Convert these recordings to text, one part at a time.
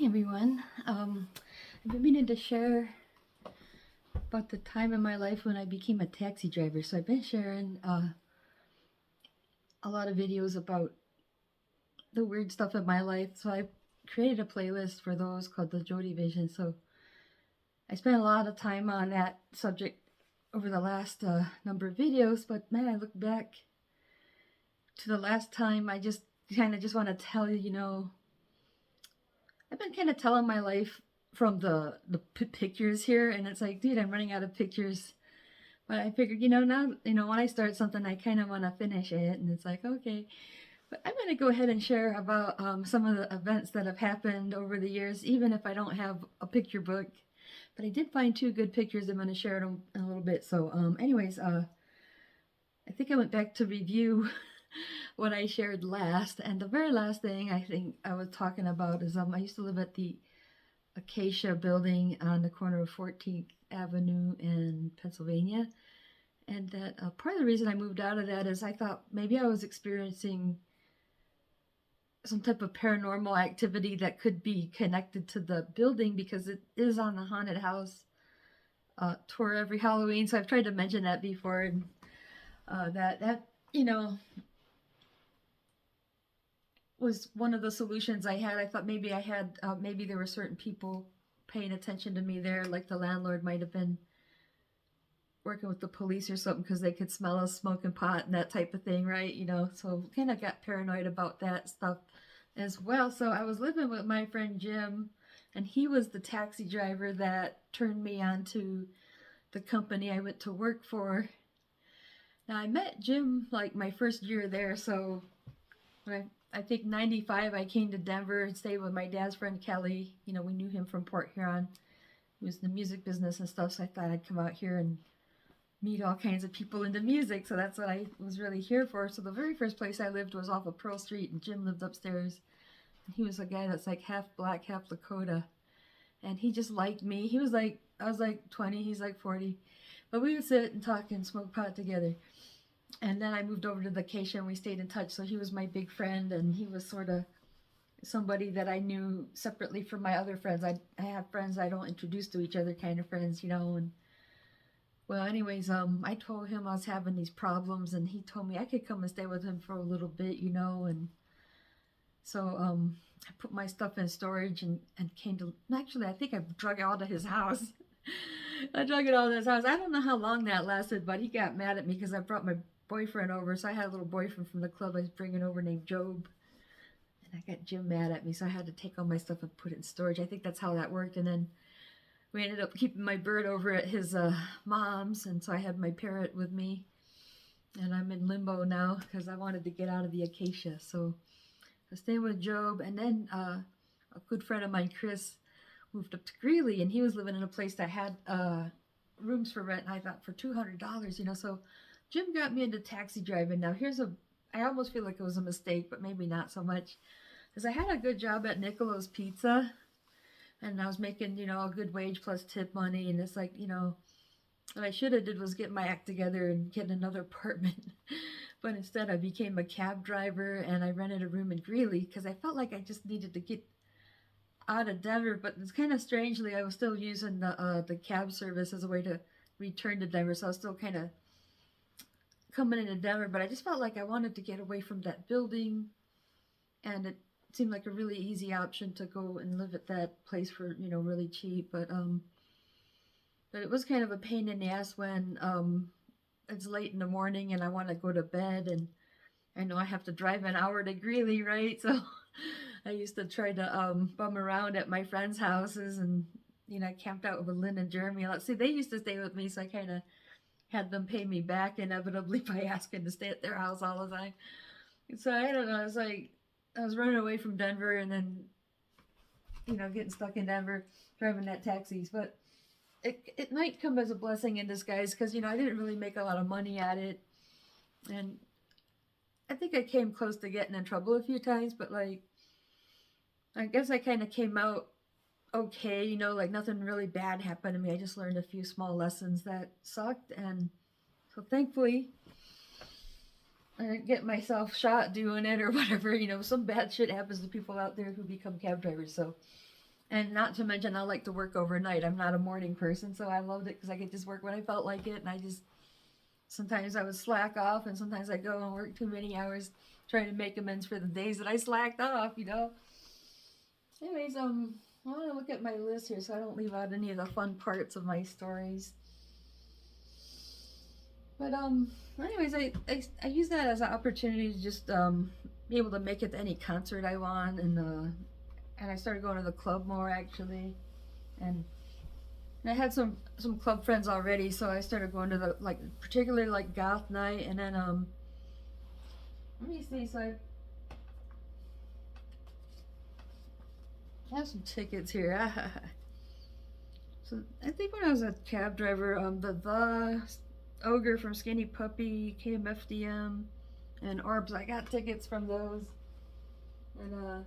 everyone. I've been meaning to share about the time in my life when I became a taxi driver. So I've been sharing a lot of videos about the weird stuff in my life. So I created a playlist for those called the Jody Vision. So I spent a lot of time on that subject over the last number of videos. But man, I look back to the last time. I just want to tell you, I've been kind of telling my life from the pictures here, and it's like, dude, I'm running out of pictures. But I figured, now, when I start something, I kind of want to finish it, and it's like, okay. But I'm going to go ahead and share about some of the events that have happened over the years, even if I don't have a picture book. But I did find two good pictures. I'm going to share them in a little bit. So, I think I went back to review what I shared last, and the very last thing I think I was talking about is I used to live at the Acacia building on the corner of 14th Avenue in Pennsylvania. And that part of the reason I moved out of that is I thought maybe I was experiencing some type of paranormal activity that could be connected to the building because it is on the haunted house tour every Halloween. So I've tried to mention that before, and that was one of the solutions I had. I thought maybe I had, maybe there were certain people paying attention to me there, like the landlord might have been working with the police or something because they could smell us smoking pot and that type of thing, right? So kind of got paranoid about that stuff as well. So I was living with my friend Jim, and he was the taxi driver that turned me on to the company I went to work for. Now I met Jim like my first year there, so when I think 95 I came to Denver and stayed with my dad's friend Kelly. We knew him from Port Huron. He was in the music business and stuff, so I thought I'd come out here and meet all kinds of people into music. So that's what I was really here for. So the very first place I lived was off of Pearl Street, and Jim lived upstairs. And he was a guy that's like half black, half Lakota. And he just liked me. I was like 20, he's like 40. But we would sit and talk and smoke pot together. And then I moved over to the Acacia and we stayed in touch. So he was my big friend, and he was sort of somebody that I knew separately from my other friends. I have friends I don't introduce to each other kind of friends, and well, anyways, I told him I was having these problems, and he told me I could come and stay with him for a little bit, and so I put my stuff in storage and came to, actually, I think I drug it out of his house. I drug it out of his house. I don't know how long that lasted, but he got mad at me because I brought my boyfriend over. So I had a little boyfriend from the club I was bringing over named Job. And I got Jim mad at me, so I had to take all my stuff and put it in storage. I think that's how that worked. And then we ended up keeping my bird over at his mom's, and so I had my parrot with me. And I'm in limbo now because I wanted to get out of the Acacia. So I stayed with Job, and then a good friend of mine, Chris, moved up to Greeley, and he was living in a place that had rooms for rent. And I thought for $200, So Jim got me into taxi driving. Now I almost feel like it was a mistake, but maybe not so much, because I had a good job at Nicolo's Pizza, and I was making, a good wage plus tip money, and it's like, what I should have did was get my act together and get another apartment. But instead I became a cab driver, and I rented a room in Greeley because I felt like I just needed to get out of Denver. But it's kind of strangely, I was still using the cab service as a way to return to Denver, so I was still kind of coming into Denver, but I just felt like I wanted to get away from that building, and it seemed like a really easy option to go and live at that place for really cheap. But it was kind of a pain in the ass when it's late in the morning and I want to go to bed, and I know I have to drive an hour to Greeley, right? So I used to try to bum around at my friends' houses, and I camped out with Lynn and Jeremy. Let's see, they used to stay with me, so I kind of had them pay me back inevitably by asking to stay at their house all the time. So I don't know, it's like I was running away from Denver, and then getting stuck in Denver driving that taxis. But it might come as a blessing in disguise because I didn't really make a lot of money at it, and I think I came close to getting in trouble a few times, but like I guess I kind of came out okay, like nothing really bad happened to me. I just learned a few small lessons that sucked, and so thankfully I didn't get myself shot doing it or whatever. Some bad shit happens to people out there who become cab drivers. So And not to mention, I like to work overnight. I'm not a morning person, so I loved it because I could just work when I felt like it. And I just, sometimes I would slack off, and sometimes I go and work too many hours trying to make amends for the days that I slacked off, you know. Anyways, I want to look at my list here so I don't leave out any of the fun parts of my stories. But anyways, I use that as an opportunity to just be able to make it to any concert I want, and I started going to the club more actually, and I had some club friends already, so I started going to the, like, particularly like goth night, and then let me see, so I have some tickets here. So I think when I was a cab driver, the Ogre from Skinny Puppy, KMFDM, and Orbs, I got tickets from those, and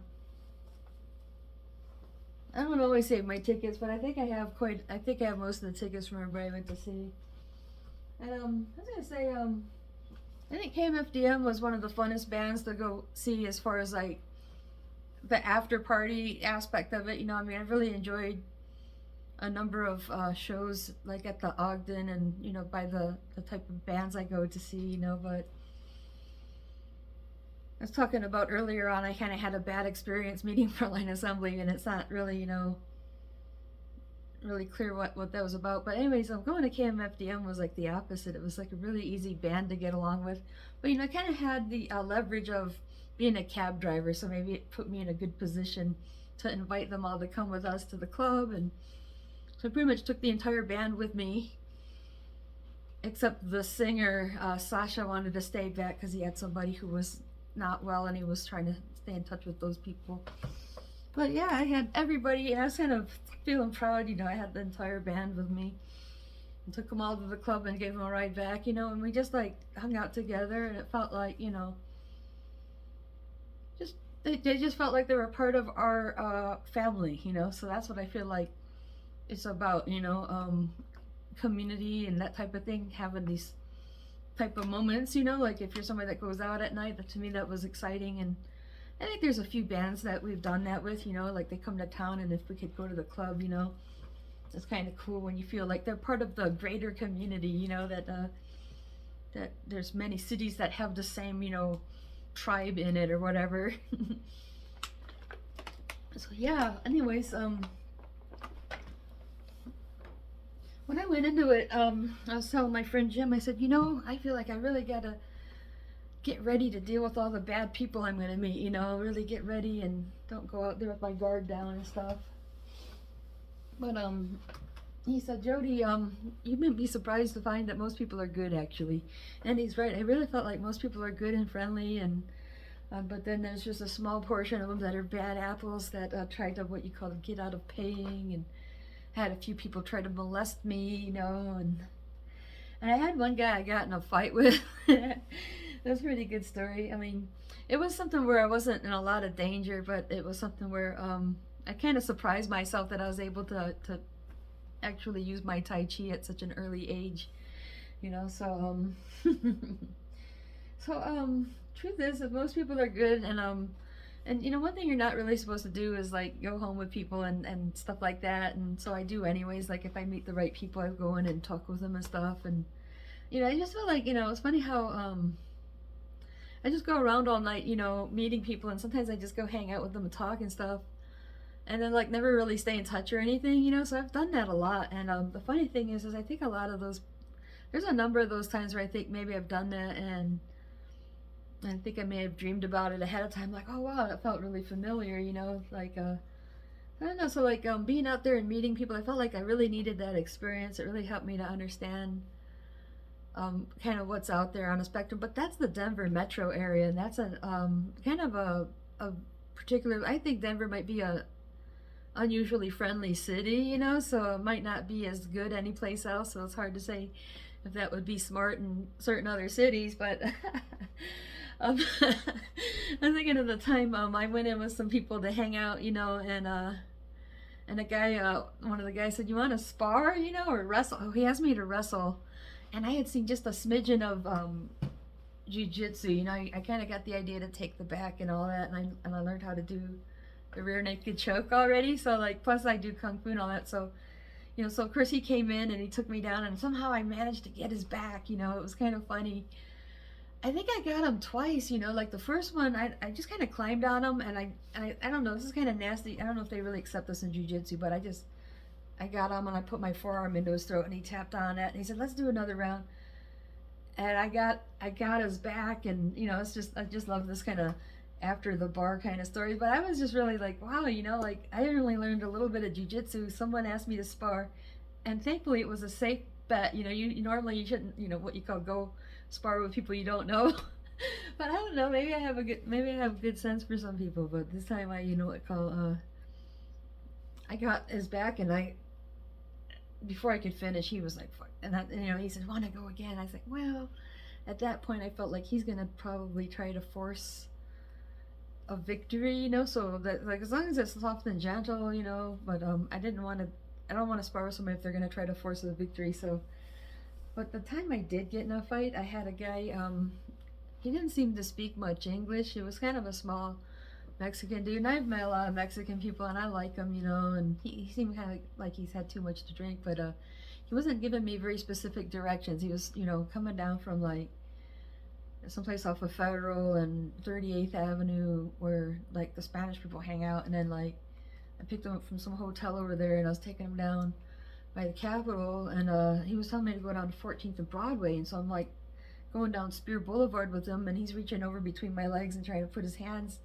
I don't always save my tickets, but I think I have most of the tickets from everybody I went to see. And I was gonna say, I think KMFDM was one of the funnest bands to go see as far as like the after party aspect of it. You know, I mean, I really enjoyed a number of shows like at the Ogden, and you know, by the type of bands I go to see, you know. But I was talking about earlier on, I kind of had a bad experience meeting Frontline Assembly, and it's not really, you know, really clear what that was about. But anyways, I'm going to KMFDM was like the opposite. It was like a really easy band to get along with, but you know, I kind of had the leverage of being a cab driver, so maybe it put me in a good position to invite them all to come with us to the club. And so I pretty much took the entire band with me, except the singer, Sasha, wanted to stay back because he had somebody who was not well, and he was trying to stay in touch with those people. But yeah, I had everybody, and I was kind of feeling proud, you know. I had the entire band with me, and took them all to the club and gave them a ride back, you know, and we just like hung out together, and it felt like, you know, just they just felt like they were part of our family, you know. So that's what I feel like it's about, you know, community and that type of thing, having these type of moments, you know, like if you're somebody that goes out at night, that to me that was exciting. And I think there's a few bands that we've done that with, you know, like they come to town, and if we could go to the club, you know, it's kind of cool when you feel like they're part of the greater community, you know, that there's many cities that have the same, you know, tribe in it or whatever. So yeah, anyways, when I went into it, I was telling my friend Jim, I said, you know, I feel like I really gotta get ready to deal with all the bad people I'm gonna meet, you know, really get ready and don't go out there with my guard down and stuff. But he said, Jody, you might be surprised to find that most people are good, actually. And he's right. I really felt like most people are good and friendly, and but then there's just a small portion of them that are bad apples that try to, what you call, get out of paying, and had a few people try to molest me, you know, and I had one guy I got in a fight with. That's a pretty good story. I mean, it was something where I wasn't in a lot of danger, but it was something where I kind of surprised myself that I was able to actually use my Tai Chi at such an early age, you know. So truth is that most people are good, and you know, one thing you're not really supposed to do is like go home with people and stuff like that. And so I do anyways. Like if I meet the right people, I go in and talk with them and stuff. And you know, I just feel like, you know, it's funny how I just go around all night, you know, meeting people, and sometimes I just go hang out with them and talk and stuff, and then like never really stay in touch or anything, you know. So I've done that a lot. And the funny thing is I think a lot of those, there's a number of those times where I think maybe I've done that, and I think I may have dreamed about it ahead of time, like, oh wow, that felt really familiar, you know, like I don't know. So like being out there and meeting people, I felt like I really needed that experience. It really helped me to understand kind of what's out there on a spectrum. But that's the Denver metro area, and that's a kind of a particular, I think Denver might be a unusually friendly city, you know, so it might not be as good anyplace else. So it's hard to say if that would be smart in certain other cities, but I'm thinking of the time I went in with some people to hang out, you know, and a guy, one of the guys said, "You want to spar, you know, or wrestle?" Oh, he asked me to wrestle, and I had seen just a smidgen of jiu-jitsu, you know. I kind of got the idea to take the back and all that, and I learned how to do the rear naked choke already. So like, plus I do kung fu and all that. So, you know, so of course he came in and he took me down, and somehow I managed to get his back. You know, it was kind of funny. I think I got him twice. You know, like the first one, I just kind of climbed on him, and I don't know. This is kind of nasty. I don't know if they really accept this in jiu-jitsu, but I got him and I put my forearm into his throat, and he tapped on it, and he said, "Let's do another round." And I got his back, and you know, it's just I just love this kind of after the bar kind of story. But I was just really like, wow, you know, like I really learned a little bit of jiu-jitsu. Someone asked me to spar, and thankfully it was a safe bet. You know, you normally you shouldn't, you know, what you call go spar with people you don't know. But I don't know, maybe I have good sense for some people, but this time I, you know what call I got his back, and I before I could finish, he was like, fuck. And that, you know, he said, "Want to go again?" I was like, well, at that point I felt like he's gonna probably try to force a victory, you know, so that like as long as it's soft and gentle, you know. But I don't want to spar with somebody if they're gonna try to force a victory. So, but the time I did get in a fight, I had a guy. He didn't seem to speak much English. It was kind of a small Mexican dude, and I've met a lot of Mexican people, and I like him, you know. And he seemed kind of like he's had too much to drink, but he wasn't giving me very specific directions. He was, you know, coming down from like someplace off of Federal and 38th Avenue where like the Spanish people hang out, and then like I picked him up from some hotel over there, and I was taking him down by the Capitol, and he was telling me to go down to 14th and Broadway, and so I'm like going down Spear Boulevard with him, and he's reaching over between my legs and trying to put his hands,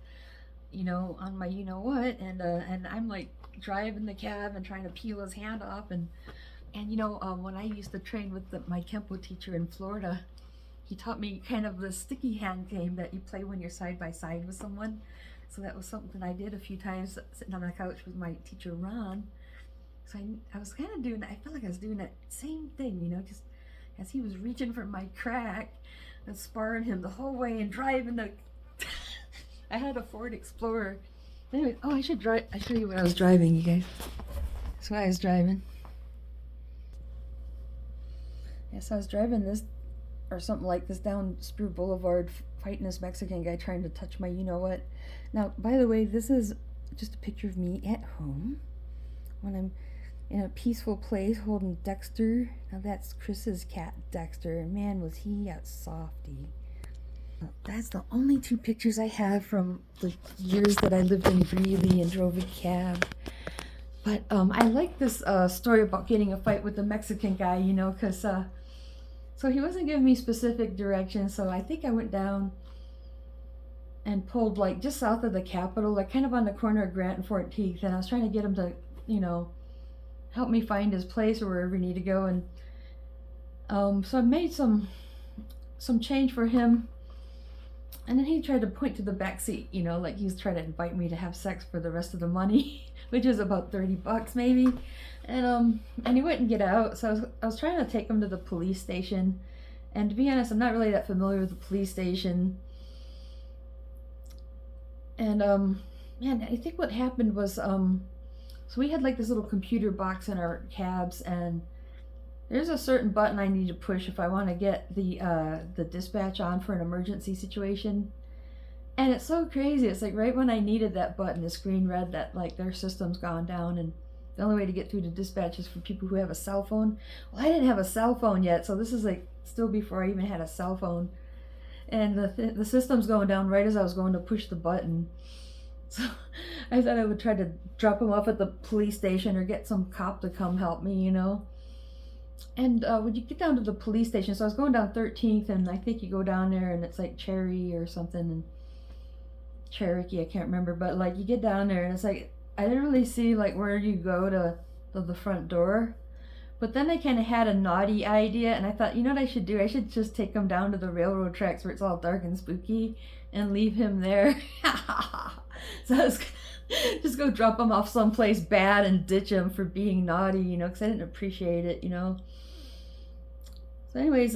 you know, on my you know what, and I'm like driving the cab and trying to peel his hand off, and you know, when I used to train with my Kempo teacher in Florida, he taught me kind of the sticky hand game that you play when you're side by side with someone. So that was something I did a few times sitting on the couch with my teacher Ron. So I was kind of doing that. I felt like I was doing that same thing, you know, just as he was reaching for my crack and sparring him the whole way and driving the. I had a Ford Explorer. Anyway, oh, I should show you what I was driving, you guys. That's what I was driving. Yes, I was driving this or something like this down Spear Boulevard, fighting this Mexican guy trying to touch my you know what. Now, by the way, this is just a picture of me at home when I'm in a peaceful place holding Dexter. Now that's Chris's cat, Dexter, and man was he a softy. That's the only two pictures I have from the years that I lived in Greeley and drove a cab. But I like this story about getting a fight with the Mexican guy, you know, because so he wasn't giving me specific directions, so I think I went down and pulled like just south of the Capitol, like kind of on the corner of Grant and 14th, and I was trying to get him to, you know, help me find his place or wherever we need to go, and so I made some change for him, and then he tried to point to the back seat, you know, like he was trying to invite me to have sex for the rest of the money, which was about $30 maybe, and he wouldn't get out, so I was trying to take him to the police station, and to be honest, I'm not really that familiar with the police station, and man, I think what happened was so we had like this little computer box in our cabs, and there's a certain button I need to push if I want to get the dispatch on for an emergency situation. And it's so crazy. It's like right when I needed that button, the screen read that like their system's gone down, and the only way to get through to dispatch is for people who have a cell phone. Well, I didn't have a cell phone yet, so this is like still before I even had a cell phone. And the system's going down right as I was going to push the button. So I thought I would try to drop him off at the police station or get some cop to come help me, you know. And when you get down to the police station, so I was going down 13th, and I think you go down there and it's like Cherry or something, and Cherokee, I can't remember, but like you get down there and it's like I didn't really see like where you go to the front door. But then I kind of had a naughty idea, and I thought, you know what I should do? I should just take him down to the railroad tracks where it's all dark and spooky and leave him there. So I was just go drop him off someplace bad and ditch him for being naughty, you know, because I didn't appreciate it, you know. So anyways,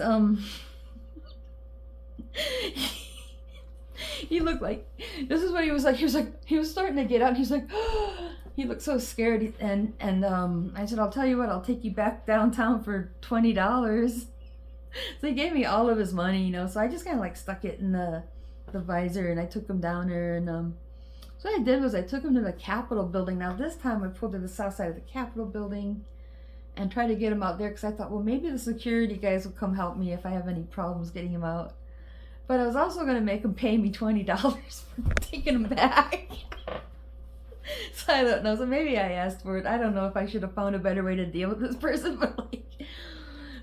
he looked like, this is what he was like. He was starting to get out, and he's like, he looked so scared, and I said, I'll tell you what, I'll take you back downtown for $20. So he gave me all of his money, you know, so I just kind of like stuck it in the visor, and I took him down there, and So what I did was I took him to the Capitol building. Now this time I pulled to the south side of the Capitol building and tried to get him out there because I thought, well, maybe the security guys will come help me if I have any problems getting him out. But I was also going to make him pay me $20 for taking him back. So I don't know. So maybe I asked for it. I don't know if I should have found a better way to deal with this person,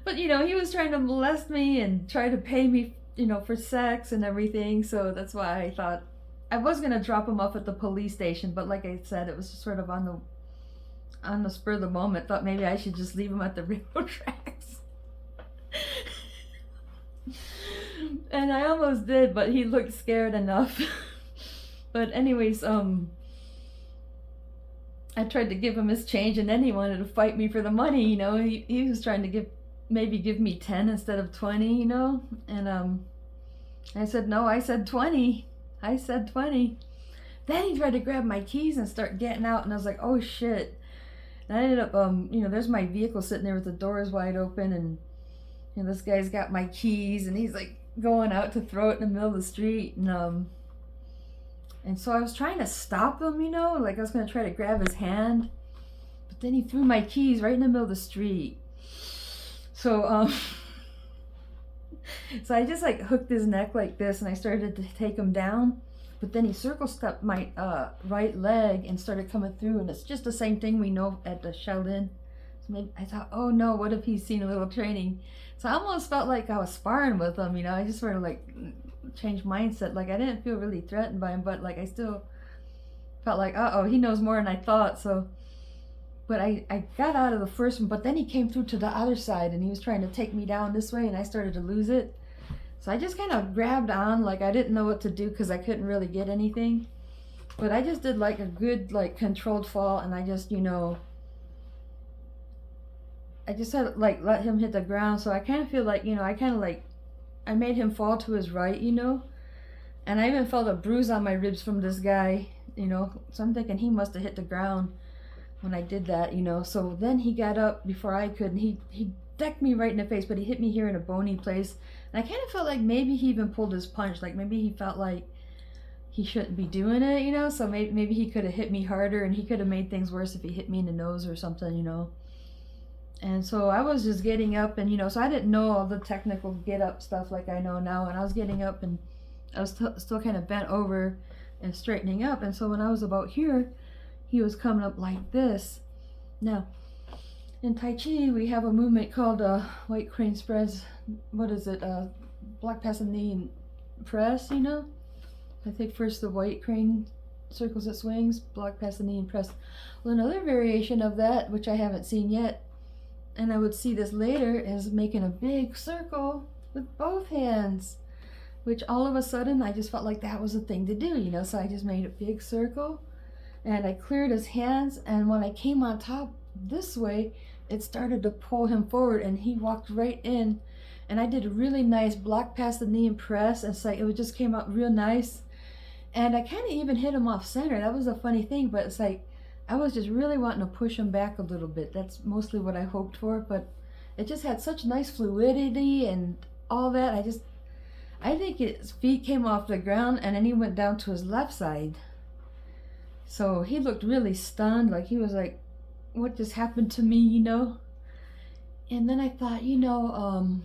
but you know, he was trying to molest me and try to pay me, you know, for sex and everything. So that's why I thought I was gonna drop him off at the police station. But like I said, it was just sort of on the spur of the moment. Thought maybe I should just leave him at the railroad tracks. And I almost did, but he looked scared enough. But anyways, I tried to give him his change, and then he wanted to fight me for the money, you know. He was trying to give me 10 instead of 20, you know. And I said, no, I said 20. I said 20. Then he tried to grab my keys and start getting out, and I was like, oh shit. And I ended up, you know, there's my vehicle sitting there with the doors wide open, and you know, this guy's got my keys, and he's like going out to throw it in the middle of the street, and so I was trying to stop him, you know, like I was gonna try to grab his hand, but then he threw my keys right in the middle of the street. So so I just like hooked his neck like this, and I started to take him down, but then he circle stepped my right leg and started coming through, and it's just the same thing we know at the Sheldon. So maybe I thought, oh no, what if he's seen a little training? So I almost felt like I was sparring with him, you know. I just sort of like changed mindset. Like I didn't feel really threatened by him, but like I still felt like, uh-oh, he knows more than I thought. So, but I got out of the first one, but then he came through to the other side, and he was trying to take me down this way, and I started to lose it. So I just kind of grabbed on, like I didn't know what to do because I couldn't really get anything. But I just did like a good like controlled fall, and I just, you know, I just had like let him hit the ground. So I kind of feel like, you know, I made him fall to his right, you know, and I even felt a bruise on my ribs from this guy, you know. So I'm thinking he must have hit the ground when I did that, you know. So then he got up before I could, and he decked me right in the face, but he hit me here in a bony place. And I kind of felt like maybe he even pulled his punch, like maybe he felt like he shouldn't be doing it, you know. So maybe he could have hit me harder, and he could have made things worse if he hit me in the nose or something, you know. And so I was just getting up, and you know, so I didn't know all the technical get up stuff like I know now, and I was getting up, and I was still kind of bent over and straightening up. And so when I was about here, he was coming up like this. Now in Tai Chi we have a movement called white crane spreads. What is it? Block pass the knee and press, you know. I think first the white crane circles at swings, block pass the knee and press. Well, another variation of that, which I haven't seen yet, and I would see this later, is making a big circle with both hands, which all of a sudden I just felt like that was a thing to do, you know. So I just made a big circle, and I cleared his hands, and when I came on top this way, it started to pull him forward, and he walked right in, and I did a really nice block past the knee and press, and it's like it just came out real nice, and I kind of even hit him off center. That was a funny thing, but it's like I was just really wanting to push him back a little bit. That's mostly what I hoped for, but it just had such nice fluidity and all that. I think his feet came off the ground, and then he went down to his left side. So he looked really stunned, like he was like, what just happened to me, you know? And then I thought, you know,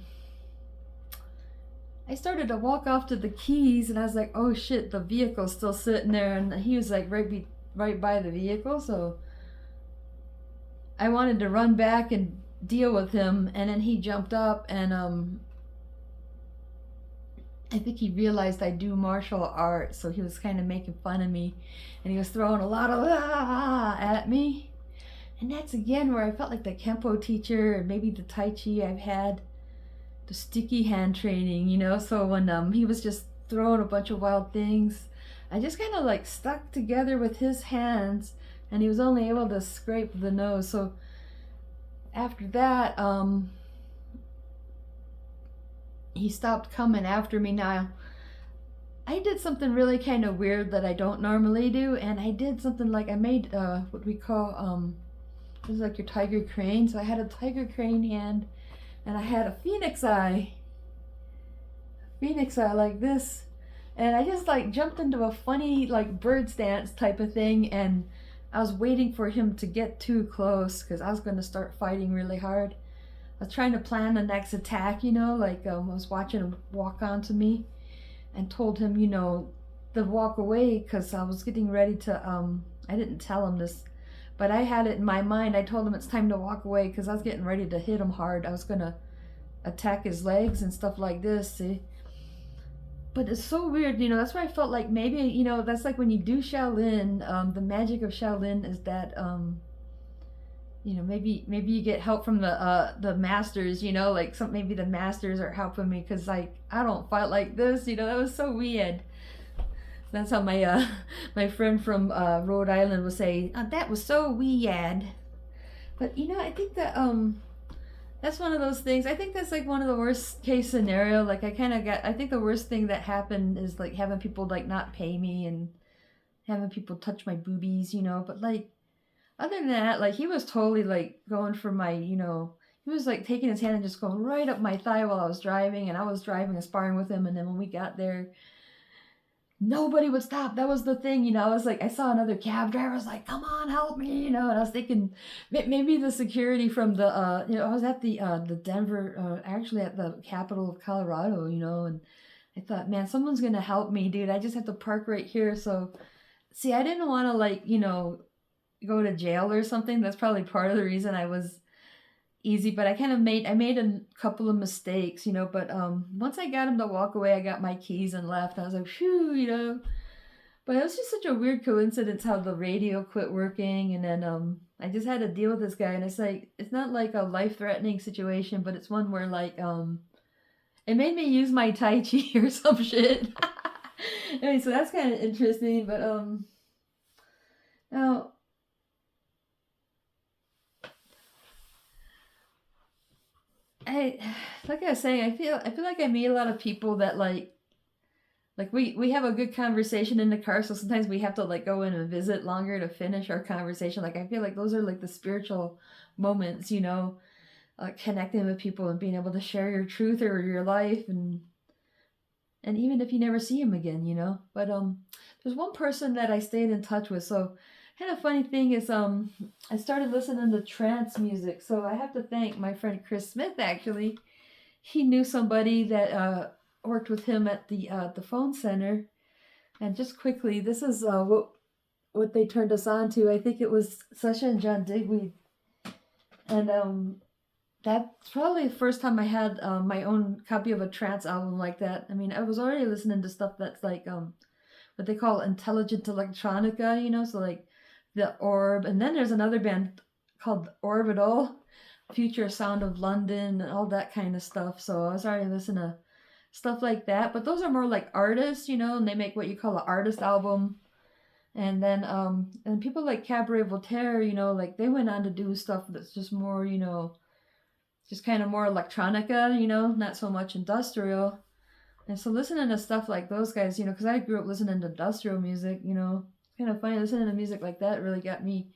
I started to walk off to the keys, and I was like, oh shit, the vehicle's still sitting there, and he was like right by the vehicle. So I wanted to run back and deal with him, and then he jumped up, and I think he realized I do martial arts, so he was kind of making fun of me, and he was throwing a lot of at me. And that's again where I felt like the Kempo teacher, or maybe the Tai Chi I've had, the sticky hand training, you know. So when he was just throwing a bunch of wild things, I just kind of like stuck together with his hands, and he was only able to scrape the nose. So after that, he stopped coming after me. Now I did something really kind of weird that I don't normally do, and I did something like I made what we call this is like your tiger crane. So I had a tiger crane hand, and I had a phoenix eye like this, And I just like jumped into a funny like bird stance type of thing, and I was waiting for him to get too close because I was going to start fighting really hard. I was trying to plan the next attack, like I was watching him walk onto me and told him, to walk away because I was getting ready to, I didn't tell him this, but I had it in my mind. I told him it's time to walk away because I was getting ready to hit him hard. I was going to attack his legs and stuff like this, see? But it's so weird, that's why I felt like maybe, that's like when you do Shaolin, the magic of Shaolin is that, maybe you get help from the masters, like maybe the masters are helping me because like I don't fight like this, that was so weird. That's how my my friend from Rhode Island would say, oh, that was so weird. But I think that that's one of those things. I think that's like one of the worst case scenario. Like I think the worst thing that happened is like having people like not pay me and having people touch my boobies, but like other than that, like he was totally like going for my, he was like taking his hand and just going right up my thigh while I was driving, and I was driving and sparring with him, and then when we got there, nobody would stop. That was the thing, I was like, I saw another cab driver, I was like, come on, help me, and I was thinking maybe the security from the, I was at the Denver, actually at the capital of Colorado, and I thought, man, someone's gonna help me, dude. I just have to park right here. So, see, I didn't want to like, go to jail or something. That's probably part of the reason I was easy, but I made a couple of mistakes, but once I got him to walk away, I got my keys and left. I was like, phew. But it was just such a weird coincidence how the radio quit working, and then I just had to deal with this guy, and it's like it's not like a life-threatening situation, but it's one where like it made me use my tai chi or some shit. Anyway, so that's kind of interesting, but now I like I was saying, I feel like I meet a lot of people that like we have a good conversation in the car, so sometimes we have to like go in and visit longer to finish our conversation. Like I feel like those are like the spiritual moments, connecting with people and being able to share your truth or your life, and even if you never see him again, But there's one person that I stayed in touch with. So kind of funny thing is I started listening to trance music. So I have to thank my friend Chris Smith. Actually, he knew somebody that worked with him at the phone center. And just quickly, this is what they turned us on to. I think it was Sasha and John Digweed, and that's probably the first time I had my own copy of a trance album like that. I mean, I was already listening to stuff that's like what they call intelligent electronica, so like the Orb, and then there's another band called Orbital, Future Sound of London, and all that kind of stuff. So I was already listening to stuff like that, but those are more like artists, and they make what you call an artist album. And then and people like Cabaret Voltaire, like they went on to do stuff that's just more, just kind of more electronica, not so much industrial. And so listening to stuff like those guys, because I grew up listening to industrial music, kind of funny, listening to music like that really got me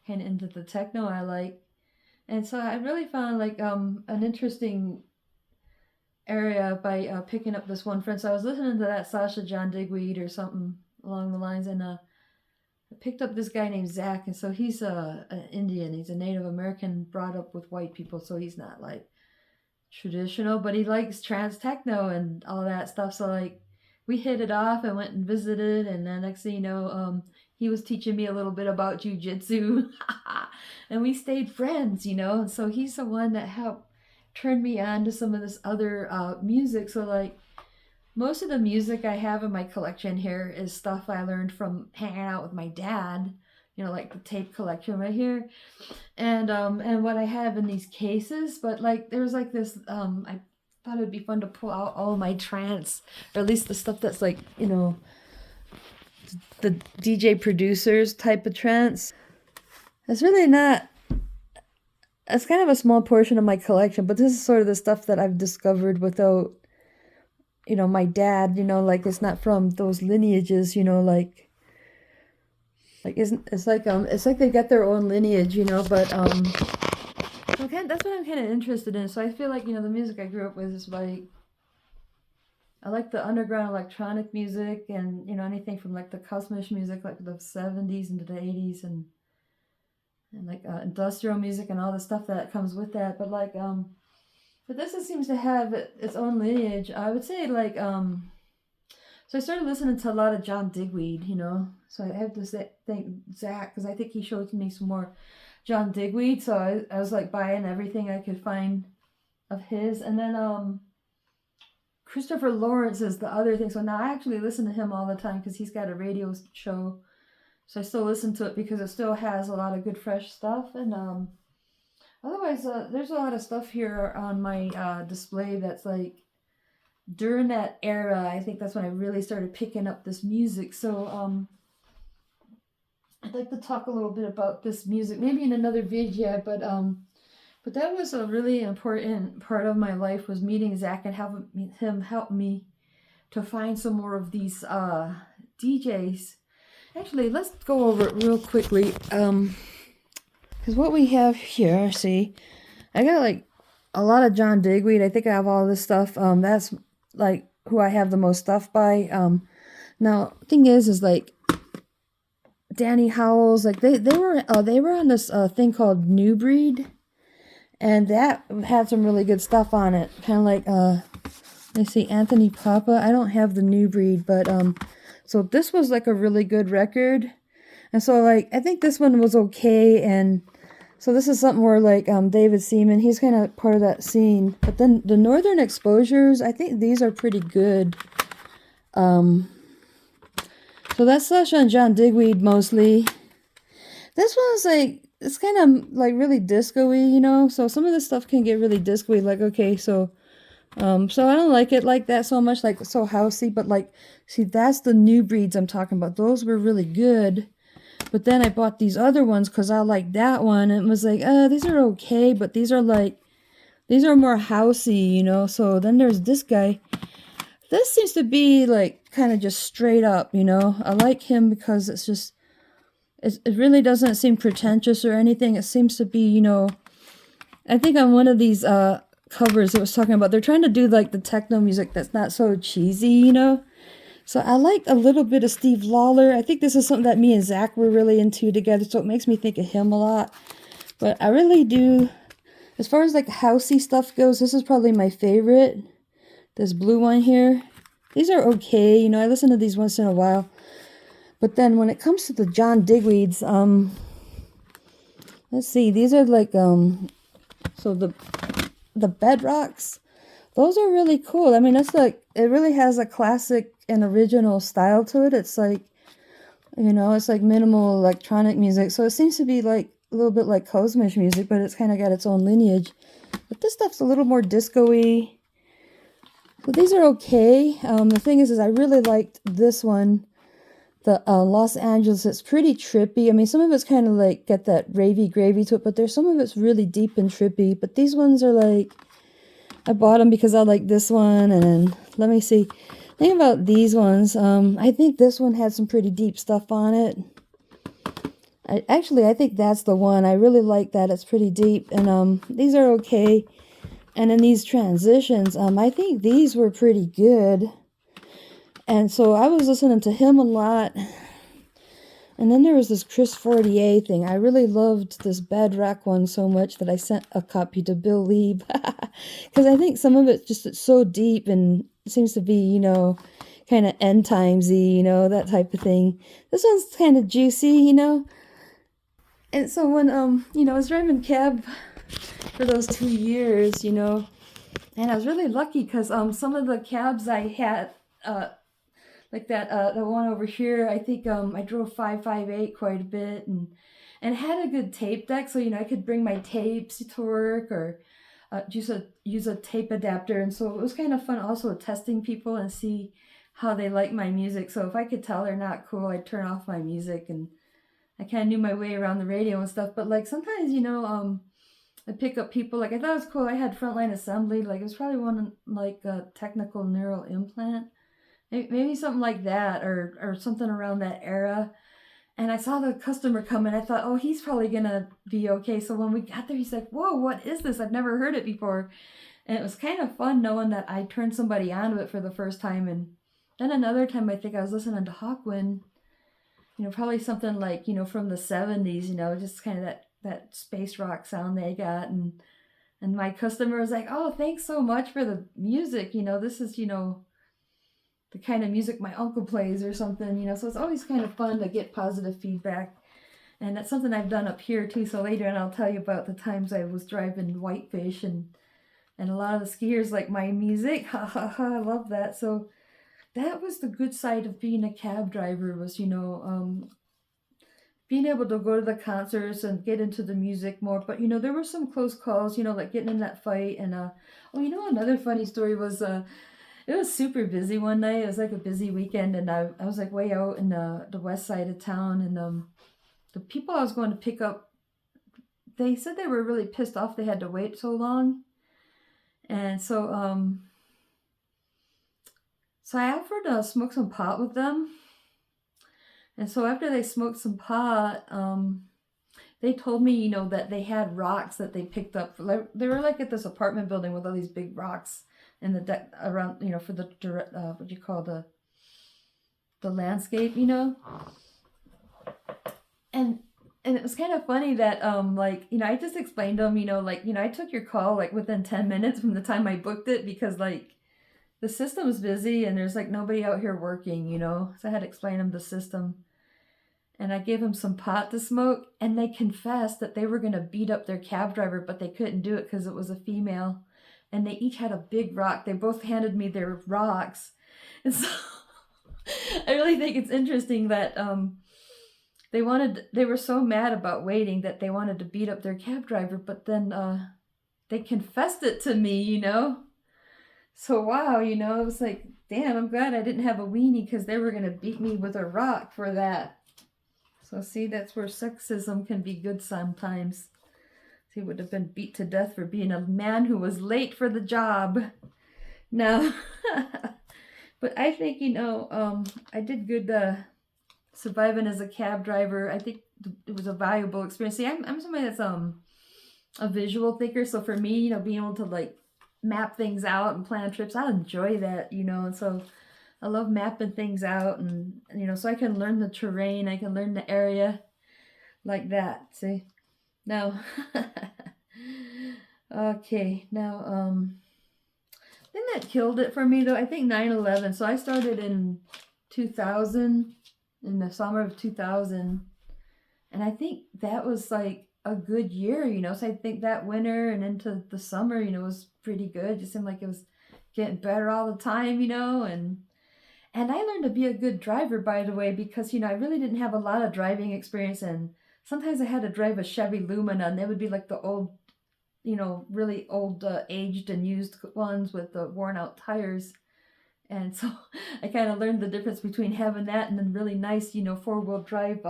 kind of into the techno I like. And so I really found like an interesting area by picking up this one friend. So I was listening to that Sasha John Digweed or something along the lines, and I picked up this guy named Zach, and so he's an Indian. He's a Native American brought up with white people, so he's not like traditional, but he likes trance techno and all that stuff. So like we hit it off and went and visited, and then next thing you know, he was teaching me a little bit about jujitsu, and we stayed friends, And so he's the one that helped turn me on to some of this other music. So like most of the music I have in my collection here is stuff I learned from hanging out with my dad, like the tape collection right here, and what I have in these cases. But like there's like this, I thought it'd be fun to pull out all my trance, or at least the stuff that's like, the DJ producers type of trance. It's really not, it's kind of a small portion of my collection, but this is sort of the stuff that I've discovered without, my dad, like it's not from those lineages, like it's like they got their own lineage, but so that's what I'm kind of interested in. So I feel like, the music I grew up with is like I like the underground electronic music, and anything from like the Kosmish music, like the 70s into the 80s, and like industrial music and all the stuff that comes with that. But like but this it seems to have its own lineage. I would say like so I started listening to a lot of John Digweed, So I have to thank Zach, because I think he showed me some more John Digweed. So I was like buying everything I could find of his. And then Christopher Lawrence is the other thing. So now I actually listen to him all the time because he's got a radio show. So I still listen to it because it still has a lot of good fresh stuff. And otherwise, there's a lot of stuff here on my display that's like during that era. I think that's when I really started picking up this music. So I'd like to talk a little bit about this music, maybe in another video, but that was a really important part of my life, was meeting Zach and having him help me to find some more of these DJs. Actually, let's go over it real quickly. Because what we have here, see, I got like a lot of John Digweed. I think I have all this stuff. That's like who I have the most stuff by. Now, thing is like Danny Howells, like they were on this thing called New Breed. And that had some really good stuff on it. Kind of like, let's see, Anthony Papa. I don't have the New Breed, but, so this was like a really good record. And so, like, I think this one was okay. And so this is something where, like, David Seaman, he's kind of part of that scene. But then the Northern Exposures, I think these are pretty good. So that's Slash on John Digweed mostly. This one's like, it's kind of like really disco-y, so some of this stuff can get really disco-y, like, okay, so I don't like it like that so much, like so housey, but like, see, that's the New Breeds I'm talking about. Those were really good. But then I bought these other ones because I liked that one, and it was like, these are okay, but these are more housey, so then there's this guy. This seems to be like kind of just straight up, I like him because it's just, it really doesn't seem pretentious or anything. It seems to be, I think on one of these covers it was talking about, they're trying to do like the techno music that's not so cheesy, So I like a little bit of Steve Lawler. I think this is something that me and Zach were really into together, so it makes me think of him a lot. But I really do, as far as like housey stuff goes, this is probably my favorite. This blue one here. These are okay, I listen to these once in a while. But then when it comes to the John Digweeds, let's see, these are like, so the Bedrocks, those are really cool. I mean, that's like, it really has a classic and original style to it. It's like, it's like minimal electronic music. So it seems to be like a little bit like Kosmish music, but it's kind of got its own lineage. But this stuff's a little more disco-y. But these are okay. The thing is I really liked this one. The Los Angeles, it's pretty trippy. I mean, some of it's kind of like got that ravey gravy to it, but there's some of it's really deep and trippy. But these ones are like, I bought them because I like this one. And then, let me see. Think about these ones. I think this one had some pretty deep stuff on it. I think that's the one. I really like that. It's pretty deep. And these are okay. And then these transitions, I think these were pretty good. And so I was listening to him a lot. And then there was this Chris Fortier thing. I really loved this Bedrock one so much that I sent a copy to Bill Lieb. Because I think some of it's so deep and seems to be, kind of end timesy, that type of thing. This one's kind of juicy, And so when, I was driving cab for those 2 years, and I was really lucky because some of the cabs I had, like that, the one over here, I think I drove 558 quite a bit, and had a good tape deck, so I could bring my tapes to work or use a tape adapter, and so it was kind of fun also testing people and see how they like my music. So if I could tell they're not cool, I'd turn off my music, and I kind of knew my way around the radio and stuff. But like sometimes, I pick up people, like I thought it was cool. I had Frontline Assembly, like it was probably one like a technical neural implant. Maybe something like that, or something around that era. And I saw the customer come in. I thought, oh, he's probably going to be okay. So when we got there, he's like, whoa, what is this? I've never heard it before. And it was kind of fun knowing that I turned somebody onto it for the first time. And then another time I think I was listening to Hawkwind, probably something like, from the 70s, just kind of that space rock sound they got. And my customer was like, oh, thanks so much for the music. This is, the kind of music my uncle plays or something, so it's always kind of fun to get positive feedback. And that's something I've done up here too. So later on, I'll tell you about the times I was driving Whitefish and a lot of the skiers like my music. Ha ha ha, I love that. So that was the good side of being a cab driver was, being able to go to the concerts and get into the music more. But, there were some close calls, like getting in that fight. And, another funny story was, it was super busy one night. It was like a busy weekend. And I was like way out in the west side of town. And the people I was going to pick up, they said they were really pissed off they had to wait so long. And so I offered to smoke some pot with them. And so after they smoked some pot, they told me, that they had rocks that they picked up. They were like at this apartment building with all these big rocks in the deck around, for the, what do you call the landscape, And it was kind of funny that, I just explained to them, I took your call, within 10 minutes from the time I booked it because, the system's busy and there's, nobody out here working, So I had to explain them the system. And I gave them some pot to smoke, and they confessed that they were going to beat up their cab driver, but they couldn't do it because it was a female. And they each had a big rock. They both handed me their rocks. And so I really think it's interesting that, they were so mad about waiting that they wanted to beat up their cab driver, but then they confessed it to me, So wow, it was like, damn, I'm glad I didn't have a weenie because they were going to beat me with a rock for that. So see, that's where sexism can be good sometimes. He would have been beat to death for being a man who was late for the job. No. But I think, I did good surviving as a cab driver. I think it was a valuable experience. See, I'm somebody that's a visual thinker, so for me, being able to map things out and plan trips, I enjoy that, and so I love mapping things out and so I can learn the terrain, I can learn the area like that. See, now okay, now then that killed it for me though. I think 9/11. So I started in 2000. In the summer of 2000, and I think that was a good year, so I think that winter and into the summer, was pretty good. It just seemed like it was getting better all the time, and I learned to be a good driver, by the way, because I really didn't have a lot of driving experience, and sometimes I had to drive a Chevy Lumina, and they would be like the old, really old aged and used ones with the worn out tires. And so I kind of learned the difference between having that and then really nice, four-wheel drive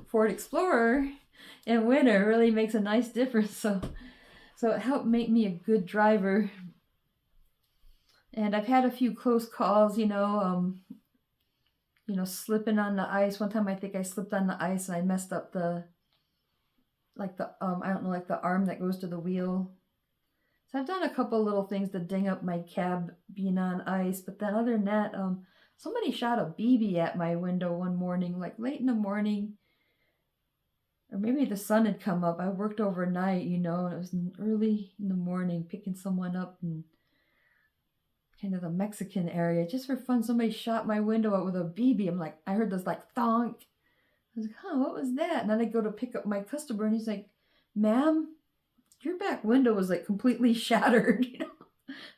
Ford Explorer in winter. It really makes a nice difference. So it helped make me a good driver. And I've had a few close calls, slipping on the ice. One time I think I slipped on the ice and I messed up the arm that goes to the wheel. So I've done a couple little things to ding up my cab being on ice, but then other than that, somebody shot a BB at my window one morning, late in the morning, or maybe the sun had come up. I worked overnight, and it was early in the morning picking someone up in kind of the Mexican area. Just for fun, somebody shot my window out with a BB. I'm like, I heard this thonk. I was like, what was that? And then I go to pick up my customer and he's like, ma'am, your back window was completely shattered. I'm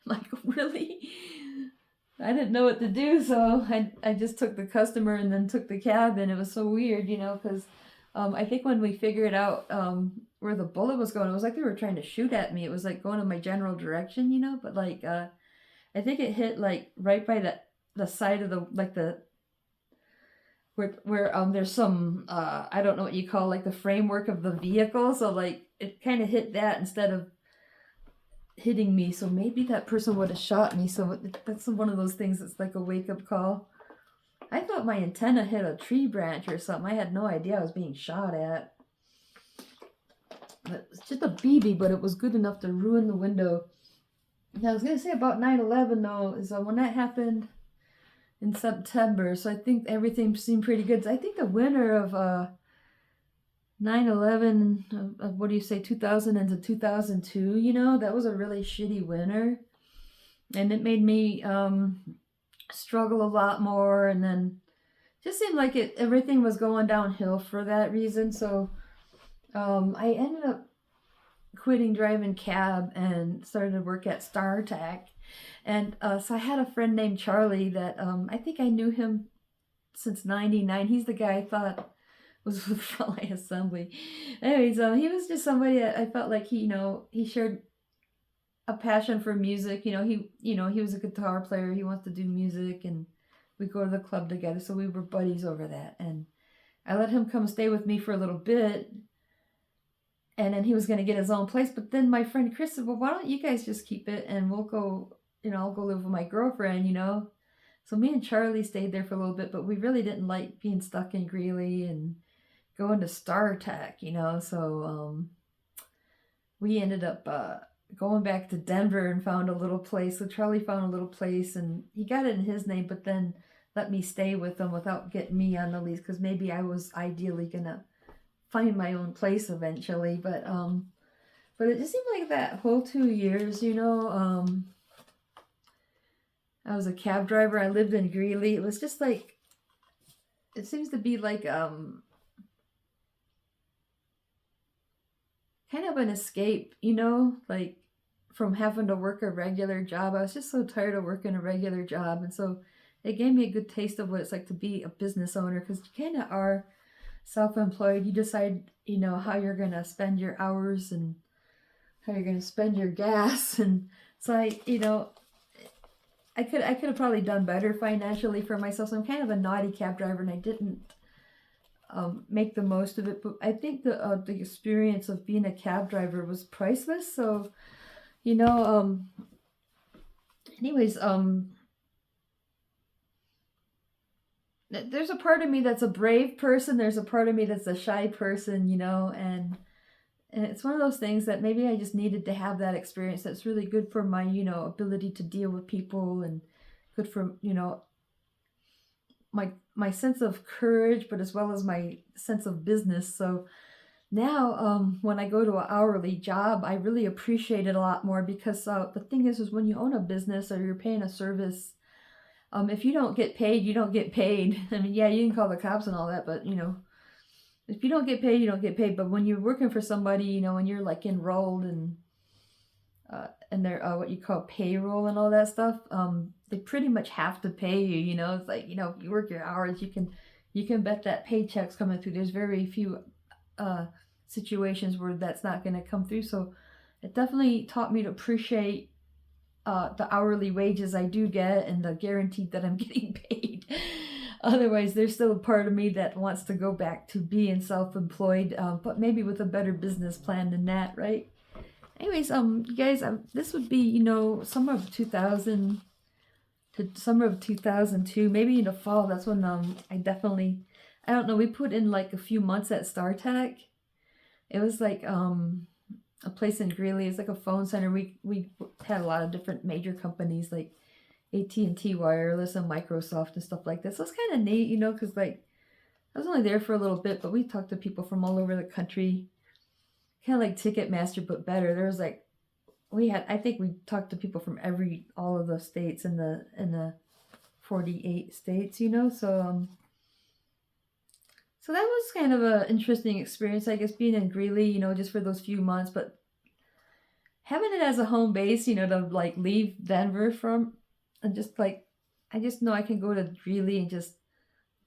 like, really? I didn't know what to do, so I just took the customer and then took the cab, and it was so weird, because I think when we figured out where the bullet was going, it was like they were trying to shoot at me. It was going in my general direction, but I think it hit right by the side of the where there's some I don't know what you call the framework of the vehicle, so it kind of hit that instead of hitting me. So maybe that person would have shot me. So that's one of those things that's like a wake-up call. I thought my antenna hit a tree branch or something. I had no idea I was being shot at. But it's just a BB, but it was good enough to ruin the window. I was gonna say about 9/11 though, is when that happened in September, so I think everything seemed pretty good. I think the winter of 9/11 of what do you say, 2000 into 2002, you know, that was a really shitty winter. And it made me struggle a lot more, and then just seemed like everything was going downhill for that reason. So I ended up quitting driving cab and started to work at StarTech. And so I had a friend named Charlie that I think I knew him since '99. He's the guy I thought was with Frontline Assembly. Anyways, he was just somebody that I felt like he shared a passion for music. He was a guitar player. He wants to do music, and we go to the club together. So we were buddies over that. And I let him come stay with me for a little bit. And then he was going to get his own place. But then my friend Chris said, well, why don't you guys just keep it and we'll go, I'll go live with my girlfriend, So me and Charlie stayed there for a little bit, but we really didn't like being stuck in Greeley and going to StarTech, So we ended up going back to Denver and found a little place. So Charlie found a little place and he got it in his name, but then let me stay with him without getting me on the lease because maybe I was ideally going to find my own place eventually, but it just seemed like that whole 2 years, I was a cab driver. I lived in Greeley. It was just like, it seems to be like kind of an escape, like from having to work a regular job. I was just so tired of working a regular job, and so it gave me a good taste of what it's like to be a business owner, because you kind of are self-employed. You decide, how you're going to spend your hours and how you're going to spend your gas. And so I could have probably done better financially for myself. So I'm kind of a naughty cab driver, and I didn't make the most of it. But I think the experience of being a cab driver was priceless. So, anyways, there's a part of me that's a brave person. There's a part of me that's a shy person, and it's one of those things that maybe I just needed to have that experience. That's really good for my, ability to deal with people, and good for, my sense of courage, but as well as my sense of business. So now, when I go to an hourly job, I really appreciate it a lot more, because the thing is when you own a business or you're paying a service, if you don't get paid, you don't get paid. I mean, yeah, you can call the cops and all that, but, if you don't get paid, you don't get paid. But when you're working for somebody, when you're like enrolled and they're what you call payroll and all that stuff, they pretty much have to pay you. It's like, if you work your hours, you can bet that paycheck's coming through. There's very few situations where that's not going to come through. So it definitely taught me to appreciate the hourly wages I do get, and the guaranteed that I'm getting paid. Otherwise, there's still a part of me that wants to go back to being self-employed, but maybe with a better business plan than that, right? Anyways, you guys, this would be, summer of 2000 to summer of 2002, maybe in the fall. That's when I don't know, we put in like a few months at StarTech. It was like a place in Greeley. It's like a phone center. We had a lot of different major companies like AT&T Wireless and Microsoft and stuff like this. So it's kind of neat, because like I was only there for a little bit, but we talked to people from all over the country, kind of like Ticketmaster, but better. There was like, I think we talked to people from all of the states in the 48 states, so so that was kind of an interesting experience, I guess, being in Greeley, just for those few months. But having it as a home base, to like leave Denver from, and just like, I just know I can go to Greeley and just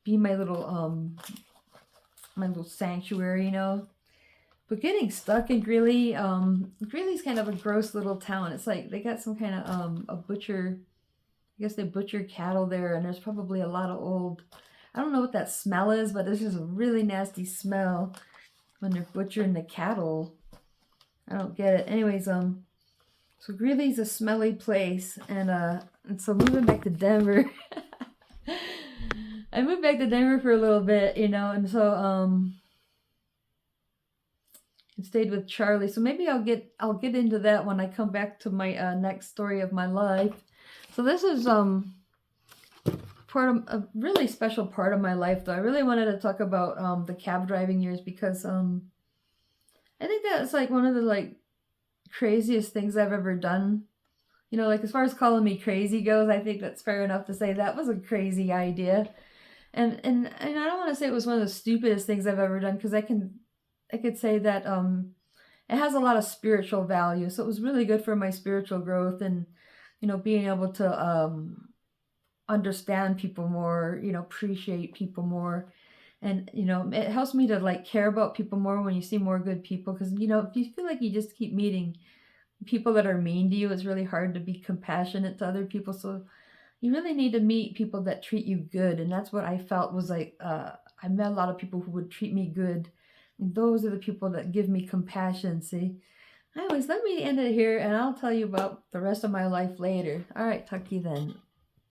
be my little sanctuary, But getting stuck in Greeley, Greeley's kind of a gross little town. It's like they got some kind of a butcher. I guess they butcher cattle there, and there's probably a lot of old. I don't know what that smell is, but there's just a really nasty smell when they're butchering the cattle. I don't get it. Anyways, so Greeley's a smelly place, and so moving back to Denver. I moved back to Denver for a little bit, and so and stayed with Charlie. So maybe I'll get into that when I come back to my next story of my life. So this is part of a really special part of my life, though. I really wanted to talk about the cab driving years because I think that's like one of the like craziest things I've ever done. You know, like as far as calling me crazy goes, I think that's fair enough to say that was a crazy idea. And I don't want to say it was one of the stupidest things I've ever done because I could say that it has a lot of spiritual value. So it was really good for my spiritual growth and being able to understand people more, appreciate people more. And it helps me to like care about people more when you see more good people because if you feel like you just keep meeting people that are mean to you, it's really hard to be compassionate to other people. So you really need to meet people that treat you good. And that's what I felt was like, I met a lot of people who would treat me good. And those are the people that give me compassion, see? Anyways, let me end it here and I'll tell you about the rest of my life later. All right, talk to you then.